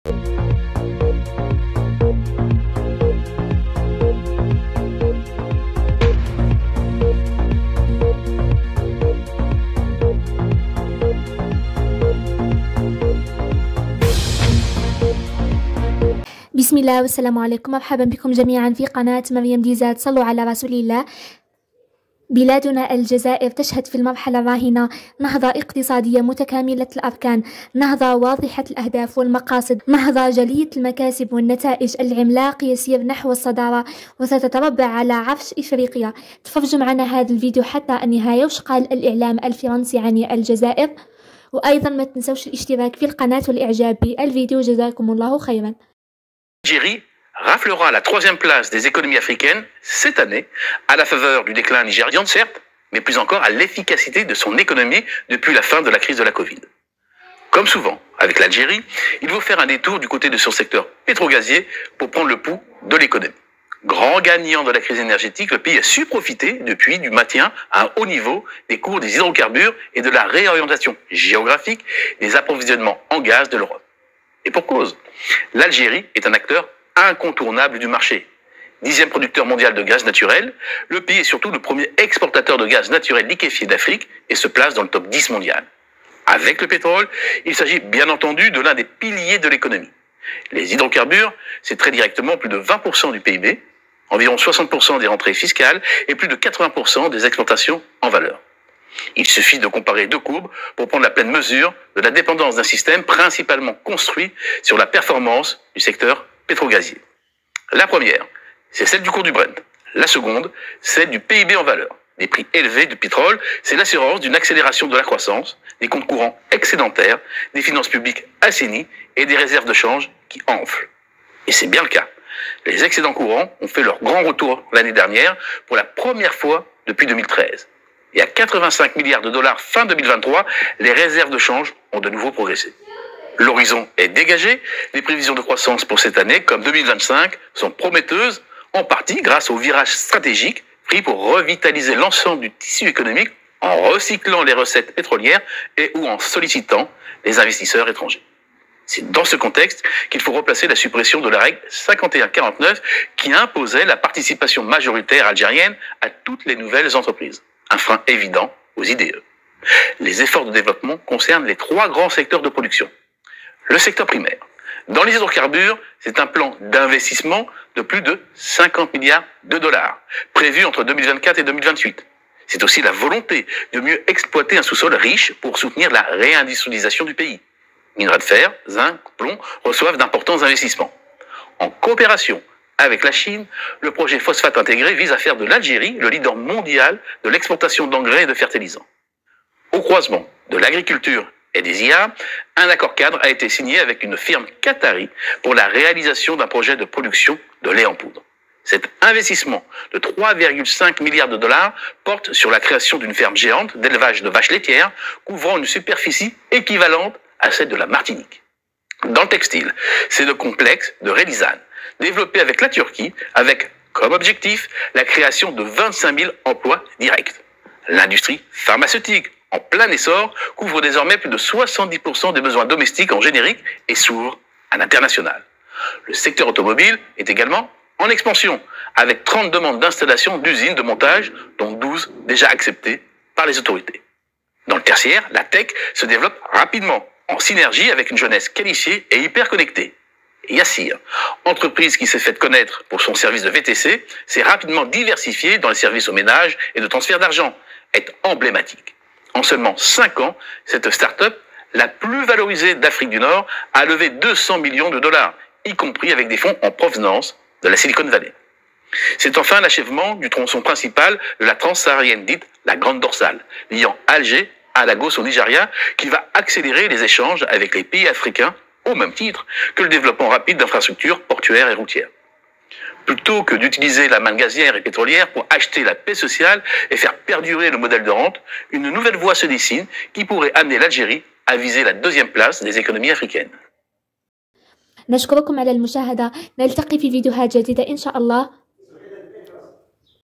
بسم الله والسلام عليكم، مرحبا بكم جميعا في قناة مريم ديزاد. صلوا على رسول الله. بلادنا الجزائر تشهد في المرحلة الراهنة نهضة اقتصادية متكاملة الأركان، نهضة واضحة الأهداف والمقاصد، نهضة جلية المكاسب والنتائج. العملاق يسير نحو الصدارة وستتربع على عرش إفريقيا. تفرجوا معنا هذا الفيديو حتى النهاية وش قال الإعلام الفرنسي عن الجزائر، وأيضا ما تنسوش الاشتراك في القناة والإعجاب بالفيديو. جزاكم الله خيرا. L'Algérie raflera la 3e place des économies africaines cette année, à la faveur du déclin nigérian, certes, mais plus encore à l'efficacité de son économie depuis la fin de la crise de la Covid. Comme souvent avec l'Algérie, il faut faire un détour du côté de son secteur pétro-gazier pour prendre le pouls de l'économie. Grand gagnant de la crise énergétique, le pays a su profiter depuis du maintien à un haut niveau des cours des hydrocarbures et de la réorientation géographique des approvisionnements en gaz de l'Europe. Et pour cause, l'Algérie est un acteur incontournable du marché. 10e producteur mondial de gaz naturel, le pays est surtout le premier exportateur de gaz naturel liquéfié d'Afrique et se place dans le top 10 mondial. Avec le pétrole, il s'agit bien entendu de l'un des piliers de l'économie. Les hydrocarbures, c'est très directement plus de 20% du PIB, environ 60% des rentrées fiscales et plus de 80% des exportations en valeur. Il suffit de comparer deux courbes pour prendre la pleine mesure de la dépendance d'un système principalement construit sur la performance du secteur pétro-gazier. La première, c'est celle du cours du Brent. La seconde, celle du PIB en valeur. Des prix élevés du pétrole, c'est l'assurance d'une accélération de la croissance, des comptes courants excédentaires, des finances publiques assainies et des réserves de change qui enflent. Et c'est bien le cas. Les excédents courants ont fait leur grand retour l'année dernière pour la première fois depuis 2013. Et à 85 milliards de dollars fin 2023, les réserves de change ont de nouveau progressé. L'horizon est dégagé. Les prévisions de croissance pour cette année, comme 2025, sont prometteuses, en partie grâce au virage stratégique pris pour revitaliser l'ensemble du tissu économique en recyclant les recettes pétrolières et ou en sollicitant les investisseurs étrangers. C'est dans ce contexte qu'il faut replacer la suppression de la règle 51-49 qui imposait la participation majoritaire algérienne à toutes les nouvelles entreprises. Un frein évident aux IDE. Les efforts de développement concernent les 3 grands secteurs de production. Le secteur primaire. Dans les hydrocarbures, c'est un plan d'investissement de plus de 50 milliards de dollars, prévu entre 2024 et 2028. C'est aussi la volonté de mieux exploiter un sous-sol riche pour soutenir la réindustrialisation du pays. Minerais de fer, zinc, plomb reçoivent d'importants investissements. En coopération avec la Chine, le projet phosphate intégré vise à faire de l'Algérie le leader mondial de l'exportation d'engrais et de fertilisants. Au croisement de l'agriculture et des IA, un accord cadre a été signé avec une firme qatari pour la réalisation d'un projet de production de lait en poudre. Cet investissement de 3,5 milliards de dollars porte sur la création d'une ferme géante d'élevage de vaches laitières couvrant une superficie équivalente à celle de la Martinique. Dans le textile, c'est le complexe de Relizan, développé avec la Turquie, avec comme objectif la création de 25 000 emplois directs. L'industrie pharmaceutique, en plein essor, couvre désormais plus de 70% des besoins domestiques en générique et s'ouvre à l'international. Le secteur automobile est également en expansion, avec 30 demandes d'installation d'usines de montage, dont 12 déjà acceptées par les autorités. Dans le tertiaire, la tech se développe rapidement, en synergie avec une jeunesse qualifiée et hyper connectée. Yassir, entreprise qui s'est faite connaître pour son service de VTC, s'est rapidement diversifiée dans les services au ménage et de transfert d'argent, est emblématique. En seulement 5 ans, cette start-up, la plus valorisée d'Afrique du Nord, a levé 200 millions de dollars, y compris avec des fonds en provenance de la Silicon Valley. C'est enfin l'achèvement du tronçon principal de la transsaharienne dite la Grande Dorsale, liant Alger à Lagos au Nigeria, qui va accélérer les échanges avec les pays africains au même titre que le développement rapide d'infrastructures portuaires et routières. Plutôt que d'utiliser la manne gazière et pétrolière pour acheter la paix sociale et faire perdurer le modèle de rente, une nouvelle voie se dessine qui pourrait amener l'Algérie à viser la 2e place des économies africaines. نشكركم على المشاهدة. نلتقي في فيديوهات جديدة إن شاء الله.